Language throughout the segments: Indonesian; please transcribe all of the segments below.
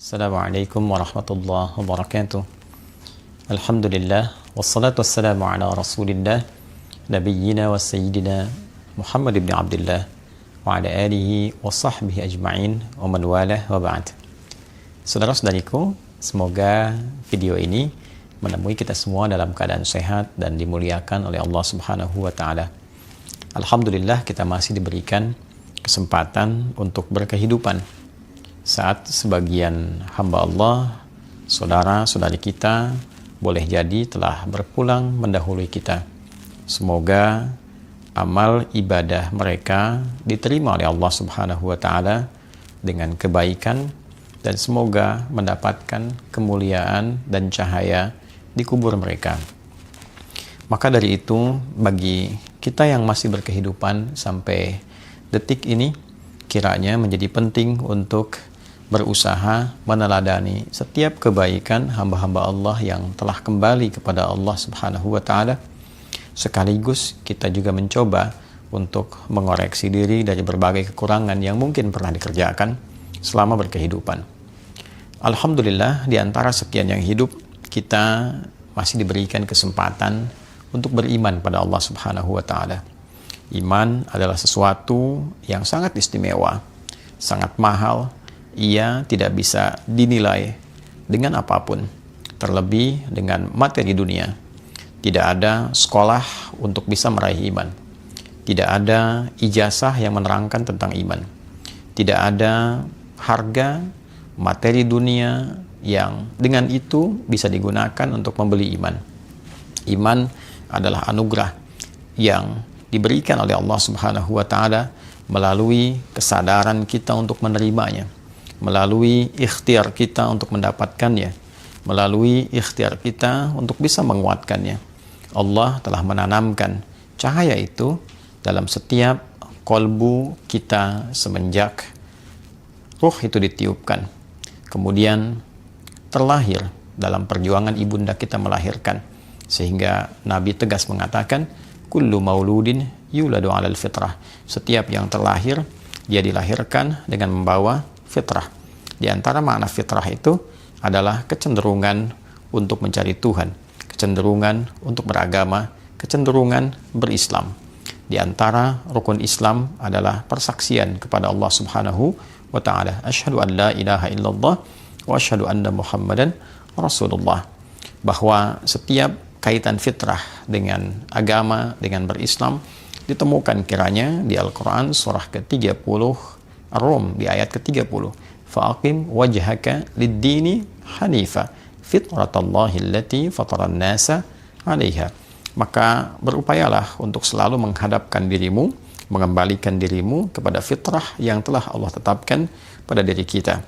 Assalamualaikum warahmatullahi wabarakatuh. Alhamdulillah wassalatu wassalamu ala Rasulillah nabiyyina wa sayyidina Muhammad ibn Abdullah wa ala alihi wa sahbihi ajma'in wa man walah wa ba'd. Saudara-saudariku, semoga video ini menemui kita semua dalam keadaan sehat dan dimuliakan oleh Allah Subhanahu wa taala. Alhamdulillah kita masih diberikan kesempatan untuk berkehidupan saat sebagian hamba Allah, saudara-saudari kita boleh jadi telah berpulang mendahului kita. Semoga amal ibadah mereka diterima oleh Allah Subhanahu wa taala dengan kebaikan dan semoga mendapatkan kemuliaan dan cahaya di kubur mereka. Maka dari itu, bagi kita yang masih berkehidupan sampai detik ini, kiranya menjadi penting untuk berusaha meneladani setiap kebaikan hamba-hamba Allah yang telah kembali kepada Allah Subhanahu wa taala. Sekaligus kita juga mencoba untuk mengoreksi diri dari berbagai kekurangan yang mungkin pernah dikerjakan selama berkehidupan. Alhamdulillah, di antara sekian yang hidup, kita masih diberikan kesempatan untuk beriman pada Allah Subhanahu wa taala. Iman adalah sesuatu yang sangat istimewa, sangat mahal. Ia tidak bisa dinilai dengan apapun, terlebih dengan materi dunia. Tidak ada sekolah untuk bisa meraih iman. Tidak ada ijazah yang menerangkan tentang iman. Tidak ada harga materi dunia yang dengan itu bisa digunakan untuk membeli iman. Iman adalah anugerah yang diberikan oleh Allah Subhanahu wa taala melalui kesadaran kita untuk menerimanya, melalui ikhtiar kita untuk mendapatkannya, melalui ikhtiar kita untuk bisa menguatkannya. Allah telah menanamkan cahaya itu dalam setiap kolbu kita semenjak ruh itu ditiupkan. Kemudian terlahir dalam perjuangan ibunda kita melahirkan. Sehingga Nabi tegas mengatakan, kullu mauludin yuladu 'alal fitrah. Setiap yang terlahir, dia dilahirkan dengan membawa fitrah. Di antara makna fitrah itu adalah kecenderungan untuk mencari Tuhan, kecenderungan untuk beragama, kecenderungan berislam. Di antara rukun Islam adalah persaksian kepada Allah Subhanahu wa taala. Asyhadu an la ilaha illallah wa asyhadu anna Muhammadan Rasulullah. Bahwa setiap kaitan fitrah dengan agama, dengan berislam ditemukan kiranya di Al-Quran surah ke-30 Ar-Rum di ayat ke-30. Fa'aqim wajhaka lid-dini hanifa fitratallahi allati fataran nasa 'alaiha. Maka berupayalah untuk selalu menghadapkan dirimu, mengembalikan dirimu kepada fitrah yang telah Allah tetapkan pada diri kita.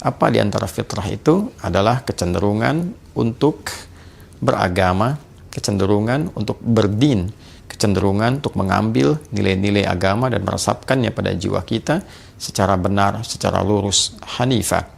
Apa di antara fitrah itu adalah kecenderungan untuk beragama, kecenderungan untuk berdin, kecenderungan untuk mengambil nilai-nilai agama dan meresapkannya pada jiwa kita secara benar, secara lurus, hanifah.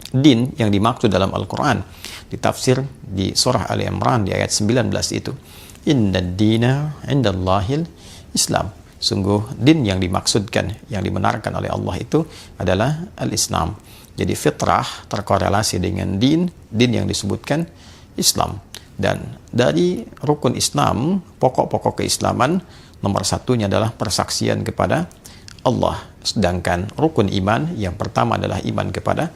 Din yang dimaksud dalam Al-Quran ditafsir di surah Ali Imran di ayat 19 itu, inna dina indallahil Islam. Sungguh din yang dimaksudkan, yang dibenarkan oleh Allah itu adalah al-Islam. Jadi fitrah terkorelasi dengan din yang disebutkan Islam. Dan dari rukun Islam, pokok-pokok keislaman, nomor satunya adalah persaksian kepada Allah. Sedangkan rukun iman yang pertama adalah iman kepada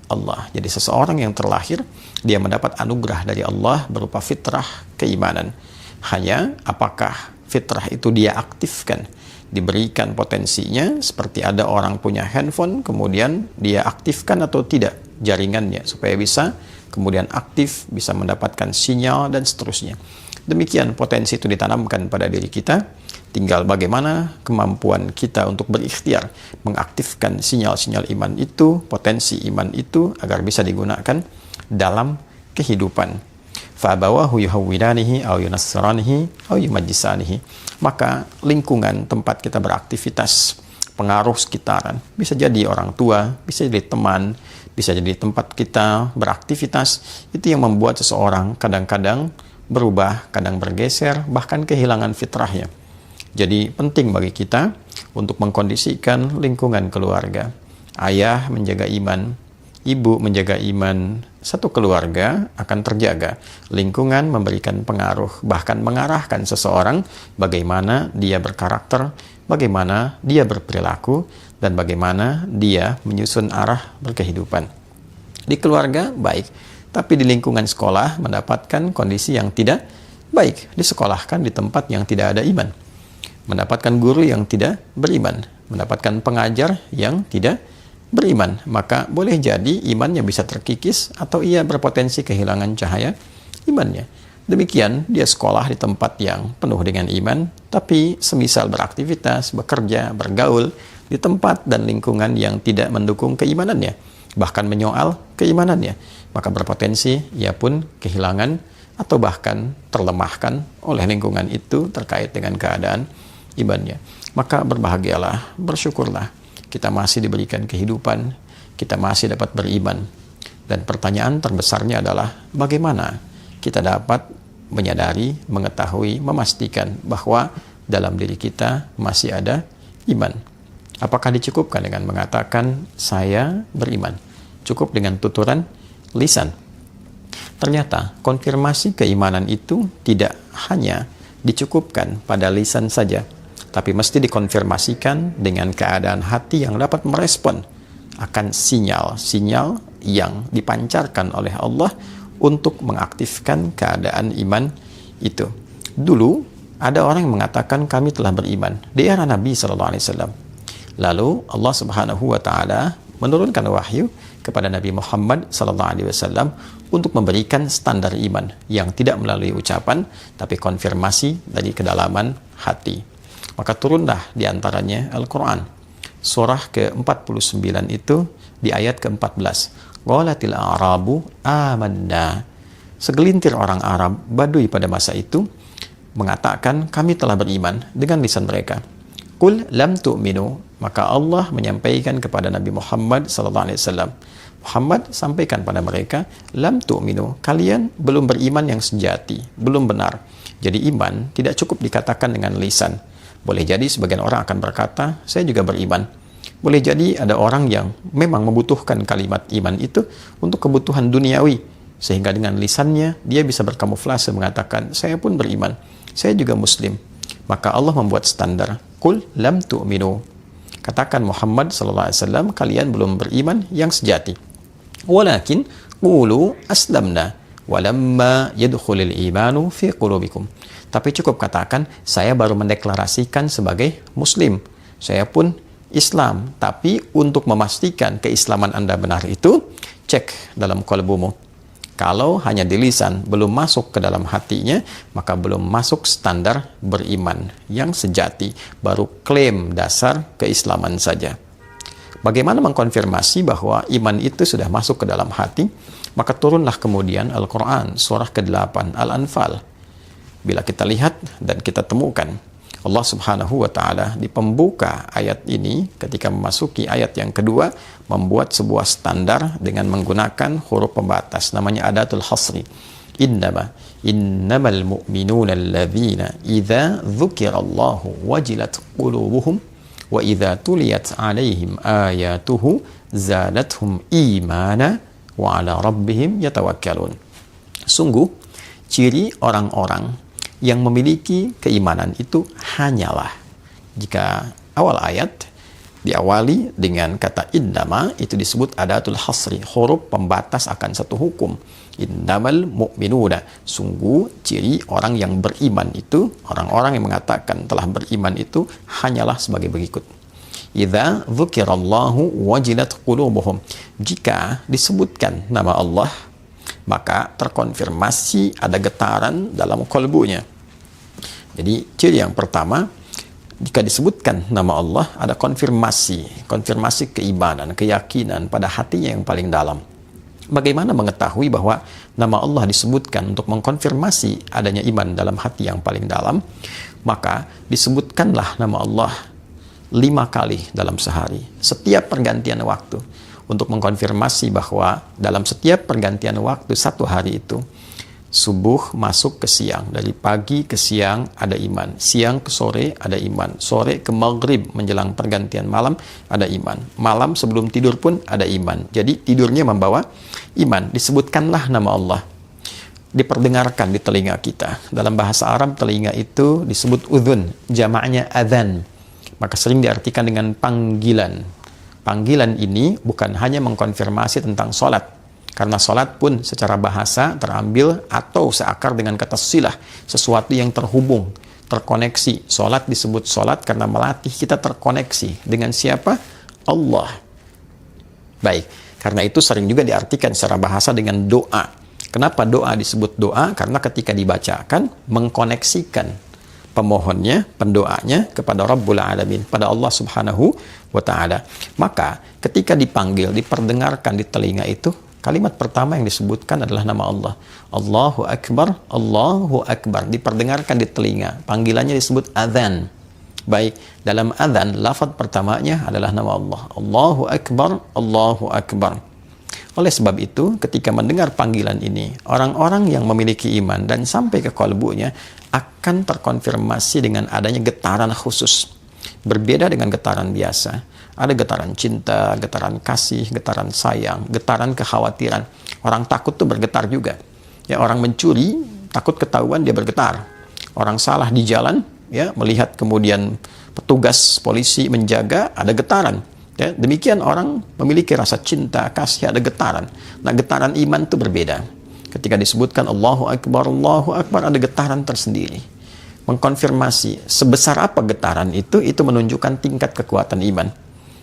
Allah. Jadi seseorang yang terlahir, dia mendapat anugerah dari Allah berupa fitrah keimanan. Hanya apakah fitrah itu dia aktifkan, diberikan potensinya, seperti ada orang punya handphone, kemudian dia aktifkan atau tidak jaringannya, supaya bisa kemudian aktif, bisa mendapatkan sinyal dan seterusnya. Demikian potensi itu ditanamkan pada diri kita, tinggal bagaimana kemampuan kita untuk berikhtiar mengaktifkan sinyal-sinyal iman itu, potensi iman itu agar bisa digunakan dalam kehidupan. Fa'abawahu yuhawwidanihi aw yunassiranihi aw yumajjisanihi. Maka lingkungan tempat kita beraktivitas, pengaruh sekitaran, bisa jadi orang tua, bisa jadi teman, bisa jadi tempat kita beraktivitas, itu yang membuat seseorang kadang-kadang berubah, kadang bergeser, bahkan kehilangan fitrahnya. Jadi penting bagi kita untuk mengkondisikan lingkungan keluarga. Ayah menjaga iman, ibu menjaga iman satu keluarga akan terjaga. Lingkungan memberikan pengaruh, bahkan mengarahkan seseorang bagaimana dia berkarakter, bagaimana dia berperilaku, dan bagaimana dia menyusun arah berkehidupan. Di keluarga baik, tapi di lingkungan sekolah mendapatkan kondisi yang tidak baik. Disekolahkan di tempat yang tidak ada iman. Mendapatkan guru yang tidak beriman, mendapatkan pengajar yang tidak beriman, maka boleh jadi imannya bisa terkikis atau ia berpotensi kehilangan cahaya imannya. Demikian dia sekolah di tempat yang penuh dengan iman, tapi semisal beraktivitas, bekerja, bergaul di tempat dan lingkungan yang tidak mendukung keimanannya, bahkan menyoal keimanannya, maka berpotensi ia pun kehilangan atau bahkan terlemahkan oleh lingkungan itu terkait dengan keadaan imannya. Maka berbahagialah, bersyukurlah, kita masih diberikan kehidupan, kita masih dapat beriman. Dan pertanyaan terbesarnya adalah bagaimana kita dapat menyadari, mengetahui, memastikan bahwa dalam diri kita masih ada iman. Apakah dicukupkan dengan mengatakan saya beriman? Cukup dengan tuturan lisan? Ternyata konfirmasi keimanan itu tidak hanya dicukupkan pada lisan saja, tapi mesti dikonfirmasikan dengan keadaan hati yang dapat merespon akan sinyal-sinyal yang dipancarkan oleh Allah untuk mengaktifkan keadaan iman itu. Dulu ada orang yang mengatakan kami telah beriman di era Nabi SAW. Lalu Allah Subhanahu wa Ta'ala menurunkan wahyu kepada Nabi Muhammad SAW untuk memberikan standar iman yang tidak melalui ucapan, tapi konfirmasi dari kedalaman hati. Maka turunlah diantaranya Al-Quran. Surah ke-49 itu di ayat ke-14. Qalatil a'rabu amanna. Segelintir orang Arab, Badui pada masa itu, mengatakan kami telah beriman dengan lisan mereka. Qul lam tu'minu. Maka Allah menyampaikan kepada Nabi Muhammad SAW. Muhammad sampaikan pada mereka, lam tu'minu. Kalian belum beriman yang sejati, belum benar. Jadi iman tidak cukup dikatakan dengan lisan. Boleh jadi sebagian orang akan berkata, saya juga beriman. Boleh jadi ada orang yang memang membutuhkan kalimat iman itu untuk kebutuhan duniawi. Sehingga dengan lisannya, dia bisa berkamuflase mengatakan, saya pun beriman. Saya juga muslim. Maka Allah membuat standar. Qul lam tu'minu. Katakan Muhammad SAW, kalian belum beriman yang sejati. Walakin, qulu aslamna. Walamma yadkhulil imanu fi qulubikum. Tapi cukup katakan, saya baru mendeklarasikan sebagai muslim. Saya pun Islam. Tapi untuk memastikan keislaman Anda benar itu, cek dalam qalbumu. Kalau hanya di lisan, belum masuk ke dalam hatinya, maka belum masuk standar beriman yang sejati. Baru klaim dasar keislaman saja. Bagaimana mengkonfirmasi bahwa iman itu sudah masuk ke dalam hati? Maka turunlah kemudian Al-Quran, surah ke-8, Al-Anfal. Bila kita lihat dan kita temukan, Allah Subhanahu wa Ta'ala di pembuka ayat ini, ketika memasuki ayat yang kedua, membuat sebuah standar dengan menggunakan huruf pembatas, namanya adatul hasri. Innamal mu'minuna alladzina idza dzukirallahu wajilat qulubuhum wa idza tuliyat alaihim ayatuhu zadatuhum imana wa ala rabbihim yatawakkalun. Sungguh, ciri orang-orang yang memiliki keimanan itu hanyalah jika awal ayat diawali dengan kata innama, itu disebut adatul hasri, huruf pembatas akan satu hukum. Innamal mu'minuna, sungguh ciri orang yang beriman itu, orang-orang yang mengatakan telah beriman itu hanyalah sebagai berikut. Idza dzukirallahu wajilat qulubuhum, jika disebutkan nama Allah, maka terkonfirmasi ada getaran dalam kalbunya. Jadi ciri yang pertama, jika disebutkan nama Allah, ada konfirmasi keimanan, keyakinan pada hatinya yang paling dalam. Bagaimana mengetahui bahwa nama Allah disebutkan untuk mengkonfirmasi adanya iman dalam hati yang paling dalam? Maka disebutkanlah nama Allah 5 kali dalam sehari, setiap pergantian waktu, untuk mengkonfirmasi bahwa dalam setiap pergantian waktu 1 hari itu, Subuh masuk ke siang, dari pagi ke siang ada iman, siang ke sore ada iman, sore ke maghrib menjelang pergantian malam ada iman, malam sebelum tidur pun ada iman. Jadi tidurnya membawa iman. Disebutkanlah nama Allah, diperdengarkan di telinga kita. Dalam bahasa Arab telinga itu disebut udhun, jamaknya adhan, maka sering diartikan dengan panggilan. Panggilan ini bukan hanya mengkonfirmasi tentang sholat, karena sholat pun secara bahasa terambil atau seakar dengan kata silah, sesuatu yang terhubung, terkoneksi. Sholat disebut sholat karena melatih kita terkoneksi dengan siapa? Allah. Baik, karena itu sering juga diartikan secara bahasa dengan doa. Kenapa doa disebut doa? Karena ketika dibacakan mengkoneksikan pemohonnya, pendoanya kepada Rabbul Alamin, pada Allah Subhanahu wa Ta'ala. Maka ketika dipanggil, diperdengarkan di telinga itu, kalimat pertama yang disebutkan adalah nama Allah. Allahu Akbar, Allahu Akbar. Diperdengarkan di telinga. Panggilannya disebut adzan. Baik, dalam adzan, lafaz pertamanya adalah nama Allah. Allahu Akbar, Allahu Akbar. Oleh sebab itu, ketika mendengar panggilan ini, orang-orang yang memiliki iman dan sampai ke kalbunya akan terkonfirmasi dengan adanya getaran khusus. Berbeda dengan getaran biasa. Ada getaran cinta, getaran kasih, getaran sayang, getaran kekhawatiran. Orang takut tuh bergetar juga. Ya, orang mencuri, takut ketahuan dia bergetar. Orang salah di jalan, ya, melihat kemudian petugas polisi menjaga, ada getaran. Ya, demikian orang memiliki rasa cinta, kasih, ada getaran. Nah, getaran iman itu berbeda. Ketika disebutkan Allahu Akbar, ada getaran tersendiri. Mengkonfirmasi sebesar apa getaran itu menunjukkan tingkat kekuatan iman.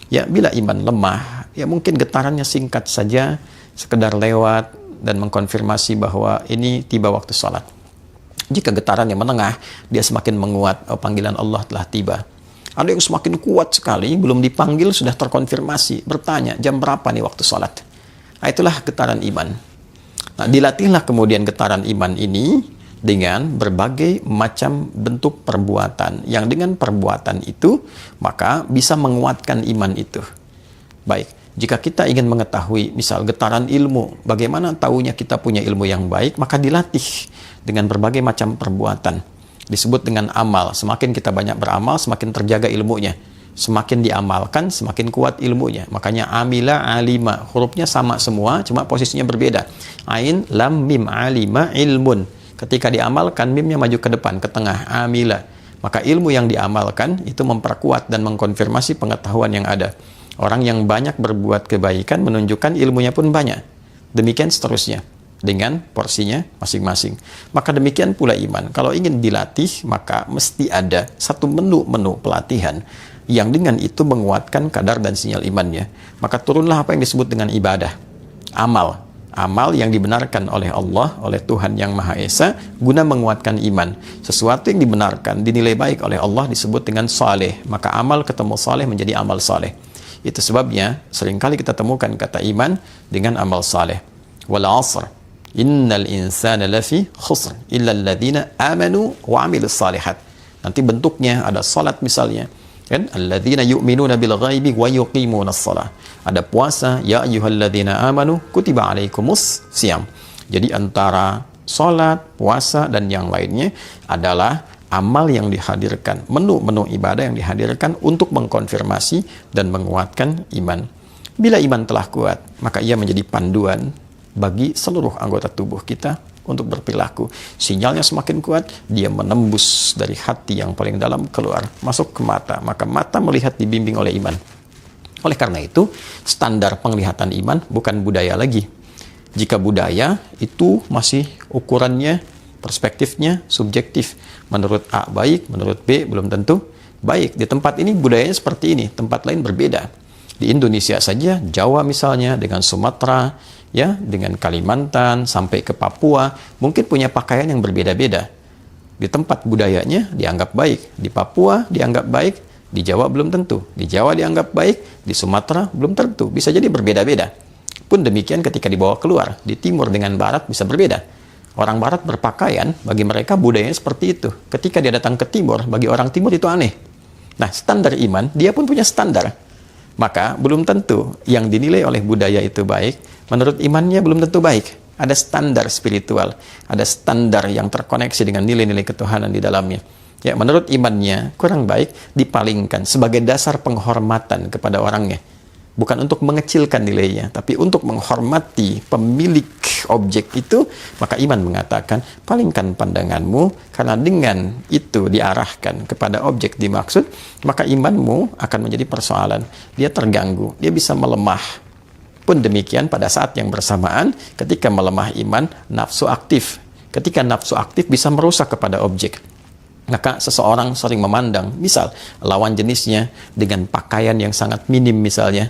Ya, bila iman lemah, ya mungkin getarannya singkat saja, sekedar lewat dan mengkonfirmasi bahwa ini tiba waktu sholat. Jika getarannya menengah, dia semakin menguat, panggilan Allah telah tiba. Ada yang semakin kuat sekali, belum dipanggil sudah terkonfirmasi, bertanya, jam berapa nih waktu sholat? Nah, itulah getaran iman. Nah, dilatihlah kemudian getaran iman ini dengan berbagai macam bentuk perbuatan, yang dengan perbuatan itu maka bisa menguatkan iman itu. Baik, jika kita ingin mengetahui misal getaran ilmu, bagaimana tahunya kita punya ilmu yang baik, maka dilatih dengan berbagai macam perbuatan. Disebut dengan amal. Semakin kita banyak beramal, semakin terjaga ilmunya. Semakin diamalkan, semakin kuat ilmunya. Makanya amila, alima, hurufnya sama semua, cuma posisinya berbeda. Ain, lam, mim, alima, ilmun. Ketika diamalkan, mimnya maju ke depan, ke tengah, amila. Maka ilmu yang diamalkan itu memperkuat dan mengkonfirmasi pengetahuan yang ada. Orang yang banyak berbuat kebaikan menunjukkan ilmunya pun banyak. Demikian seterusnya, dengan porsinya masing-masing. Maka demikian pula iman. Kalau ingin dilatih, maka mesti ada satu menu pelatihan yang dengan itu menguatkan kadar dan sinyal imannya. Maka turunlah apa yang disebut dengan ibadah, amal. Amal yang dibenarkan oleh Allah, oleh Tuhan Yang Maha Esa, guna menguatkan iman. Sesuatu yang dibenarkan, dinilai baik oleh Allah disebut dengan saleh. Maka amal ketemu saleh menjadi amal saleh. Itu sebabnya seringkali kita temukan kata iman dengan amal saleh. Wal 'asr, innal insana lafi khusr, illa alladhina amanu wa 'amilus salihat. Nanti bentuknya ada salat misalnya. Kan? Alladzina yu'minuna bil ghaibi wa yuqimunas shalah. Ada puasa, ya ayyuhalladzina amanu kutiba alaikumus syiyam. Jadi antara salat, puasa dan yang lainnya adalah amal yang dihadirkan, menu-menu ibadah yang dihadirkan untuk mengkonfirmasi dan menguatkan iman. Bila iman telah kuat, maka ia menjadi panduan bagi seluruh anggota tubuh kita untuk berperilaku. Sinyalnya semakin kuat, dia menembus dari hati yang paling dalam keluar, masuk ke mata. Maka mata melihat dibimbing oleh iman. Oleh karena itu, standar penglihatan iman bukan budaya lagi. Jika budaya itu masih ukurannya, perspektifnya subjektif. Menurut A baik, menurut B belum tentu baik. Di tempat ini budayanya seperti ini, tempat lain berbeda. Di Indonesia saja, Jawa misalnya, dengan Sumatera, ya, dengan Kalimantan sampai ke Papua, mungkin punya pakaian yang berbeda-beda. Di tempat budayanya dianggap baik, di Papua dianggap baik, di Jawa belum tentu. Di Jawa dianggap baik, di Sumatera belum tentu. Bisa jadi berbeda-beda. Pun demikian ketika dibawa keluar, di timur dengan barat bisa berbeda. Orang barat berpakaian, bagi mereka budayanya seperti itu. Ketika dia datang ke timur, bagi orang timur itu aneh. Nah, standar iman, dia pun punya standar. Maka belum tentu yang dinilai oleh budaya itu baik, menurut imannya belum tentu baik. Ada standar spiritual, ada standar yang terkoneksi dengan nilai-nilai ketuhanan di dalamnya. Ya, menurut imannya kurang baik dipalingkan sebagai dasar penghormatan kepada orangnya. Bukan untuk mengecilkan nilainya, tapi untuk menghormati pemilik objek itu, maka iman mengatakan, palingkan pandanganmu, karena dengan itu diarahkan kepada objek dimaksud, maka imanmu akan menjadi persoalan. Dia terganggu, dia bisa melemah. Pun demikian pada saat yang bersamaan, ketika melemah iman, nafsu aktif. Ketika nafsu aktif bisa merusak kepada objek. Maka seseorang sering memandang, misal lawan jenisnya dengan pakaian yang sangat minim misalnya,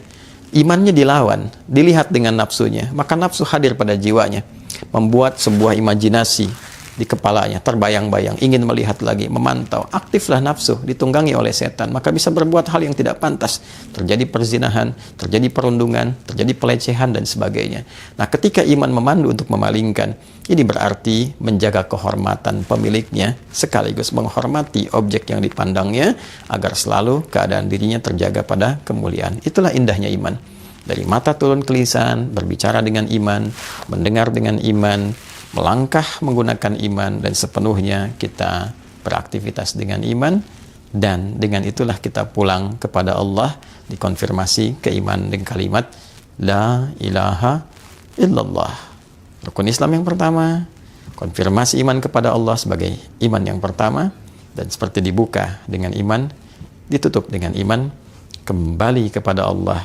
imannya dilawan, dilihat dengan nafsunya, maka nafsu hadir pada jiwanya, membuat sebuah imajinasi di kepalanya, terbayang-bayang, ingin melihat lagi, memantau, aktiflah nafsu, ditunggangi oleh setan, maka bisa berbuat hal yang tidak pantas, terjadi perzinahan, terjadi perundungan, terjadi pelecehan, dan sebagainya. Nah, ketika iman memandu untuk memalingkan, ini berarti menjaga kehormatan pemiliknya, sekaligus menghormati objek yang dipandangnya, agar selalu keadaan dirinya terjaga pada kemuliaan. Itulah indahnya iman. Dari mata turun ke lisan, berbicara dengan iman, mendengar dengan iman, melangkah menggunakan iman, dan sepenuhnya kita beraktivitas dengan iman, dan dengan itulah kita pulang kepada Allah, dikonfirmasi keimanan dengan kalimat La ilaha illallah. Rukun Islam yang pertama, konfirmasi iman kepada Allah sebagai iman yang pertama, dan seperti dibuka dengan iman, ditutup dengan iman, kembali kepada Allah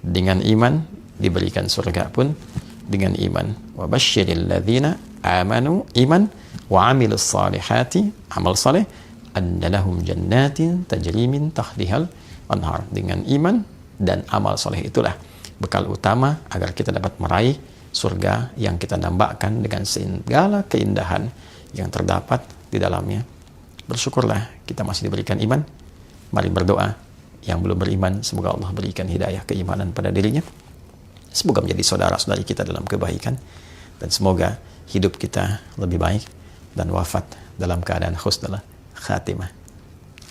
dengan iman, diberikan surga pun dengan iman. Wa basyiril ladzina amanu iman wa amilus salihati amal saleh anna lahum jannatin tajri min tahtihal anhar. Dengan iman dan amal saleh itulah bekal utama agar kita dapat meraih surga yang kita dambakan dengan segala keindahan yang terdapat di dalamnya. Bersyukurlah kita masih diberikan iman. Mari berdoa. Yang belum beriman, semoga Allah berikan hidayah keimanan pada dirinya. Semoga menjadi saudara-saudari kita dalam kebaikan, dan semoga hidup kita lebih baik dan wafat dalam keadaan husnul khatimah.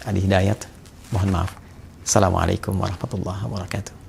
Adi Hidayat, mohon maaf. Assalamualaikum warahmatullahi wabarakatuh.